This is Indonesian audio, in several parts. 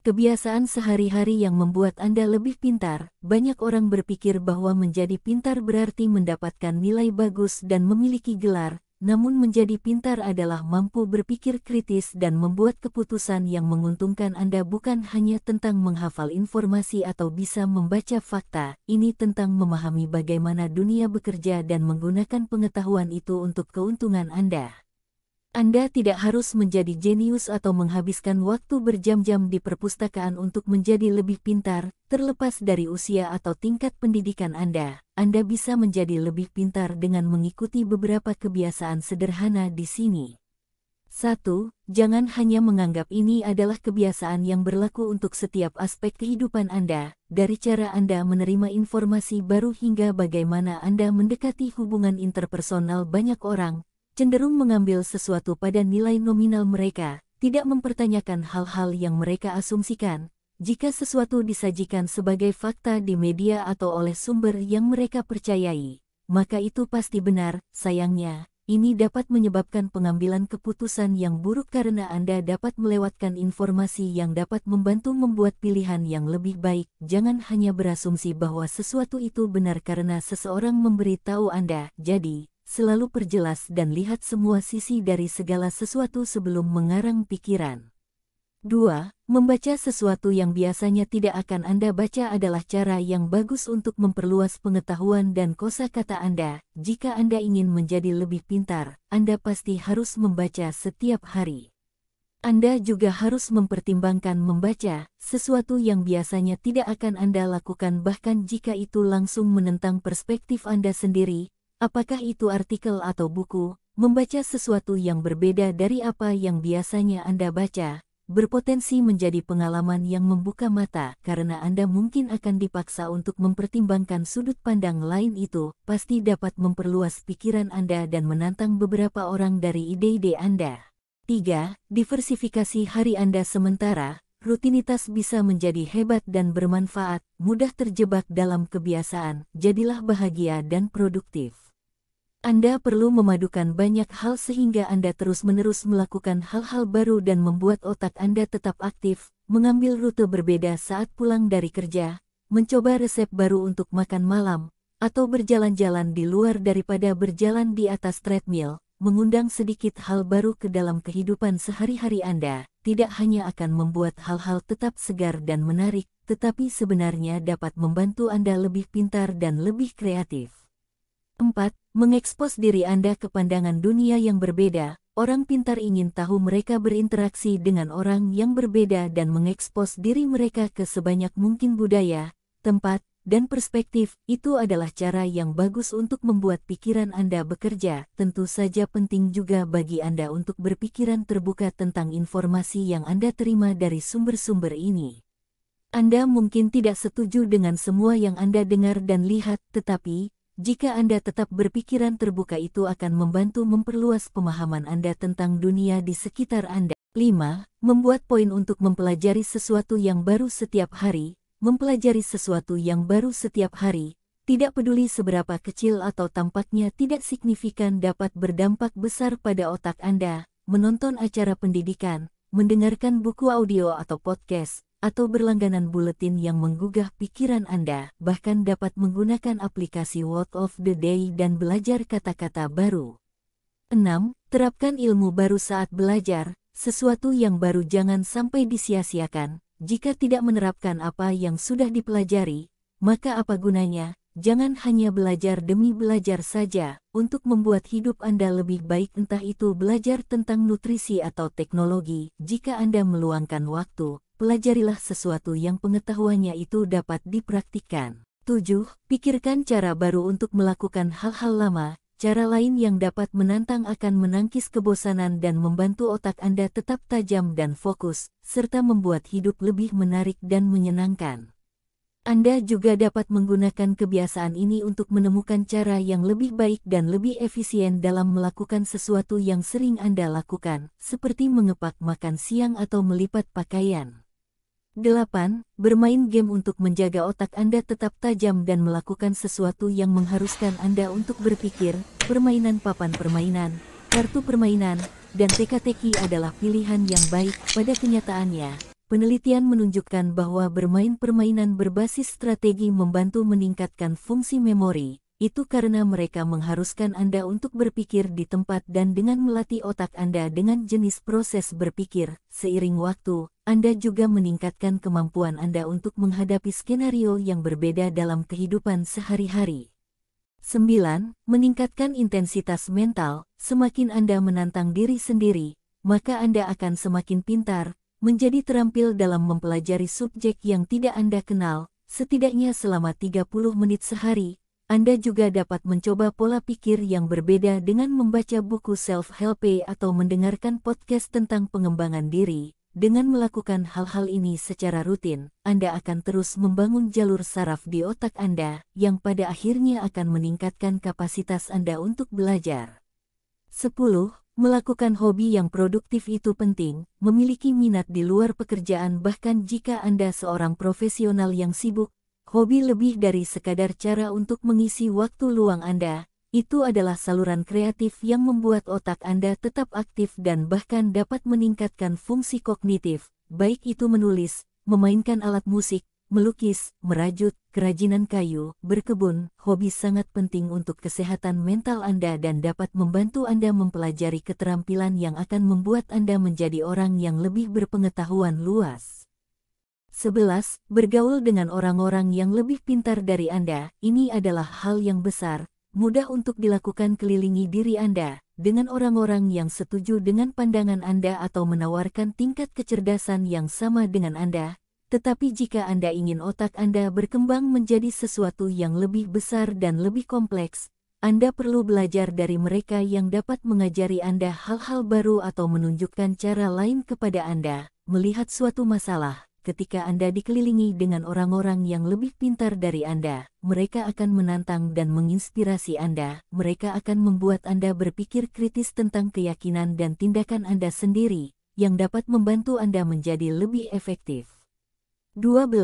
kebiasaan sehari-hari yang membuat Anda lebih pintar. Banyak orang berpikir bahwa menjadi pintar berarti mendapatkan nilai bagus dan memiliki gelar, namun menjadi pintar adalah mampu berpikir kritis dan membuat keputusan yang menguntungkan. Anda bukan hanya tentang menghafal informasi atau bisa membaca fakta, ini tentang memahami bagaimana dunia bekerja dan menggunakan pengetahuan itu untuk keuntungan Anda. Anda tidak harus menjadi jenius atau menghabiskan waktu berjam-jam di perpustakaan untuk menjadi lebih pintar, terlepas dari usia atau tingkat pendidikan Anda. Anda bisa menjadi lebih pintar dengan mengikuti beberapa kebiasaan sederhana di sini. 1. Jangan hanya menganggap ini adalah kebiasaan yang berlaku untuk setiap aspek kehidupan Anda, dari cara Anda menerima informasi baru hingga bagaimana Anda mendekati hubungan interpersonal. Banyak orang cenderung mengambil sesuatu pada nilai nominal mereka, tidak mempertanyakan hal-hal yang mereka asumsikan. Jika sesuatu disajikan sebagai fakta di media atau oleh sumber yang mereka percayai, maka itu pasti benar. Sayangnya, ini dapat menyebabkan pengambilan keputusan yang buruk karena Anda dapat melewatkan informasi yang dapat membantu membuat pilihan yang lebih baik. Jangan hanya berasumsi bahwa sesuatu itu benar karena seseorang memberitahu Anda. Jadi, selalu perjelas dan lihat semua sisi dari segala sesuatu sebelum mengarang pikiran. 2. Membaca sesuatu yang biasanya tidak akan Anda baca adalah cara yang bagus untuk memperluas pengetahuan dan kosakata Anda. Jika Anda ingin menjadi lebih pintar, Anda pasti harus membaca setiap hari. Anda juga harus mempertimbangkan membaca sesuatu yang biasanya tidak akan Anda lakukan, bahkan jika itu langsung menentang perspektif Anda sendiri. Apakah itu artikel atau buku, membaca sesuatu yang berbeda dari apa yang biasanya Anda baca, berpotensi menjadi pengalaman yang membuka mata karena Anda mungkin akan dipaksa untuk mempertimbangkan sudut pandang lain. Itu pasti dapat memperluas pikiran Anda dan menantang beberapa orang dari ide-ide Anda. 3. Diversifikasi hari Anda. Sementara rutinitas bisa menjadi hebat dan bermanfaat, mudah terjebak dalam kebiasaan, jadilah bahagia dan produktif. Anda perlu memadukan banyak hal sehingga Anda terus-menerus melakukan hal-hal baru dan membuat otak Anda tetap aktif, mengambil rute berbeda saat pulang dari kerja, mencoba resep baru untuk makan malam, atau berjalan-jalan di luar daripada berjalan di atas treadmill. Mengundang sedikit hal baru ke dalam kehidupan sehari-hari Anda, tidak hanya akan membuat hal-hal tetap segar dan menarik, tetapi sebenarnya dapat membantu Anda lebih pintar dan lebih kreatif. 4. Mengekspos diri Anda ke pandangan dunia yang berbeda. Orang pintar ingin tahu mereka berinteraksi dengan orang yang berbeda dan mengekspos diri mereka ke sebanyak mungkin budaya, tempat, dan perspektif. Itu adalah cara yang bagus untuk membuat pikiran Anda bekerja. Tentu saja penting juga bagi Anda untuk berpikiran terbuka tentang informasi yang Anda terima dari sumber-sumber ini. Anda mungkin tidak setuju dengan semua yang Anda dengar dan lihat, tetapi jika Anda tetap berpikiran terbuka, itu akan membantu memperluas pemahaman Anda tentang dunia di sekitar Anda. 5. Membuat poin untuk mempelajari sesuatu yang baru setiap hari. Mempelajari sesuatu yang baru setiap hari, tidak peduli seberapa kecil atau tampaknya tidak signifikan, dapat berdampak besar pada otak Anda. Menonton acara pendidikan, mendengarkan buku audio atau podcast, atau berlangganan buletin yang menggugah pikiran Anda, bahkan dapat menggunakan aplikasi Word of the Day dan belajar kata-kata baru. 6. Terapkan ilmu baru saat belajar. Sesuatu yang baru jangan sampai disia-siakan. Jika tidak menerapkan apa yang sudah dipelajari, maka apa gunanya? Jangan hanya belajar demi belajar saja. Untuk membuat hidup Anda lebih baik, entah itu belajar tentang nutrisi atau teknologi, jika Anda meluangkan waktu, pelajarilah sesuatu yang pengetahuannya itu dapat dipraktikkan. 7. Pikirkan cara baru untuk melakukan hal-hal lama. Cara lain yang dapat menantang akan menangkis kebosanan dan membantu otak Anda tetap tajam dan fokus, serta membuat hidup lebih menarik dan menyenangkan. Anda juga dapat menggunakan kebiasaan ini untuk menemukan cara yang lebih baik dan lebih efisien dalam melakukan sesuatu yang sering Anda lakukan, seperti mengepak makan siang atau melipat pakaian. 8. Bermain game untuk menjaga otak Anda tetap tajam dan melakukan sesuatu yang mengharuskan Anda untuk berpikir. Permainan papan permainan, kartu permainan, dan teka-teki adalah pilihan yang baik. Pada kenyataannya, penelitian menunjukkan bahwa bermain permainan berbasis strategi membantu meningkatkan fungsi memori. Itu karena mereka mengharuskan Anda untuk berpikir di tempat dan dengan melatih otak Anda dengan jenis proses berpikir. Seiring waktu, Anda juga meningkatkan kemampuan Anda untuk menghadapi skenario yang berbeda dalam kehidupan sehari-hari. 9. Meningkatkan intensitas mental. Semakin Anda menantang diri sendiri, maka Anda akan semakin pintar, menjadi terampil dalam mempelajari subjek yang tidak Anda kenal, setidaknya selama 30 menit sehari. Anda juga dapat mencoba pola pikir yang berbeda dengan membaca buku self-help atau mendengarkan podcast tentang pengembangan diri. Dengan melakukan hal-hal ini secara rutin, Anda akan terus membangun jalur saraf di otak Anda, yang pada akhirnya akan meningkatkan kapasitas Anda untuk belajar. 10. Melakukan hobi yang produktif itu penting. Memiliki minat di luar pekerjaan bahkan jika Anda seorang profesional yang sibuk. Hobi lebih dari sekadar cara untuk mengisi waktu luang Anda. Itu adalah saluran kreatif yang membuat otak Anda tetap aktif dan bahkan dapat meningkatkan fungsi kognitif, baik itu menulis, memainkan alat musik, melukis, merajut, kerajinan kayu, berkebun. Hobi sangat penting untuk kesehatan mental Anda dan dapat membantu Anda mempelajari keterampilan yang akan membuat Anda menjadi orang yang lebih berpengetahuan luas. 11. Bergaul dengan orang-orang yang lebih pintar dari Anda. Ini adalah hal yang besar, mudah untuk dilakukan. Kelilingi diri Anda dengan orang-orang yang setuju dengan pandangan Anda atau menawarkan tingkat kecerdasan yang sama dengan Anda. Tetapi jika Anda ingin otak Anda berkembang menjadi sesuatu yang lebih besar dan lebih kompleks, Anda perlu belajar dari mereka yang dapat mengajari Anda hal-hal baru atau menunjukkan cara lain kepada Anda melihat suatu masalah. Ketika Anda dikelilingi dengan orang-orang yang lebih pintar dari Anda, mereka akan menantang dan menginspirasi Anda. Mereka akan membuat Anda berpikir kritis tentang keyakinan dan tindakan Anda sendiri, yang dapat membantu Anda menjadi lebih efektif. 12.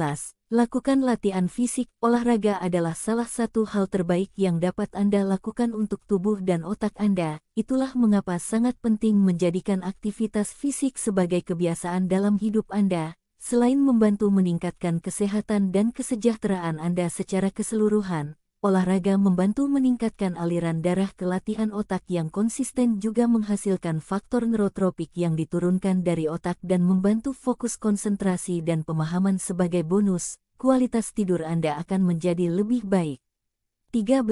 Lakukan latihan fisik. Olahraga adalah salah satu hal terbaik yang dapat Anda lakukan untuk tubuh dan otak Anda. Itulah mengapa sangat penting menjadikan aktivitas fisik sebagai kebiasaan dalam hidup Anda. Selain membantu meningkatkan kesehatan dan kesejahteraan Anda secara keseluruhan, olahraga membantu meningkatkan aliran darah ke latihan otak yang konsisten, juga menghasilkan faktor neurotropik yang diturunkan dari otak dan membantu fokus konsentrasi dan pemahaman. Sebagai bonus, kualitas tidur Anda akan menjadi lebih baik. 13.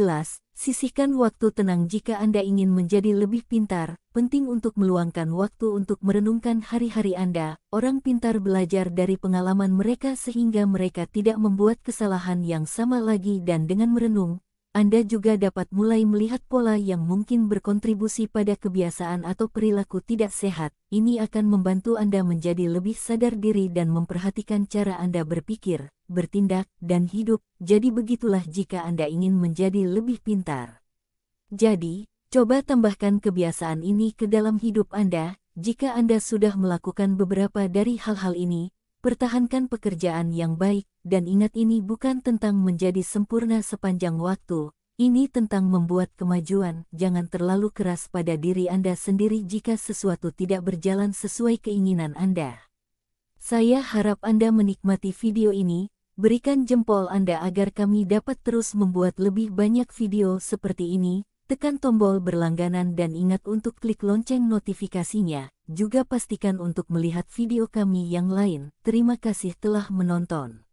Sisihkan waktu tenang. Jika Anda ingin menjadi lebih pintar, penting untuk meluangkan waktu untuk merenungkan hari-hari Anda. Orang pintar belajar dari pengalaman mereka sehingga mereka tidak membuat kesalahan yang sama lagi, dan dengan merenung, Anda juga dapat mulai melihat pola yang mungkin berkontribusi pada kebiasaan atau perilaku tidak sehat. Ini akan membantu Anda menjadi lebih sadar diri dan memperhatikan cara Anda berpikir, bertindak, dan hidup. Jadi begitulah jika Anda ingin menjadi lebih pintar. Jadi, coba tambahkan kebiasaan ini ke dalam hidup Anda. Jika Anda sudah melakukan beberapa dari hal-hal ini, pertahankan pekerjaan yang baik, dan ingat, ini bukan tentang menjadi sempurna sepanjang waktu. Ini tentang membuat kemajuan. Jangan terlalu keras pada diri Anda sendiri jika sesuatu tidak berjalan sesuai keinginan Anda. Saya harap Anda menikmati video ini. Berikan jempol Anda agar kami dapat terus membuat lebih banyak video seperti ini. Tekan tombol berlangganan dan ingat untuk klik lonceng notifikasinya. Juga pastikan untuk melihat video kami yang lain. Terima kasih telah menonton.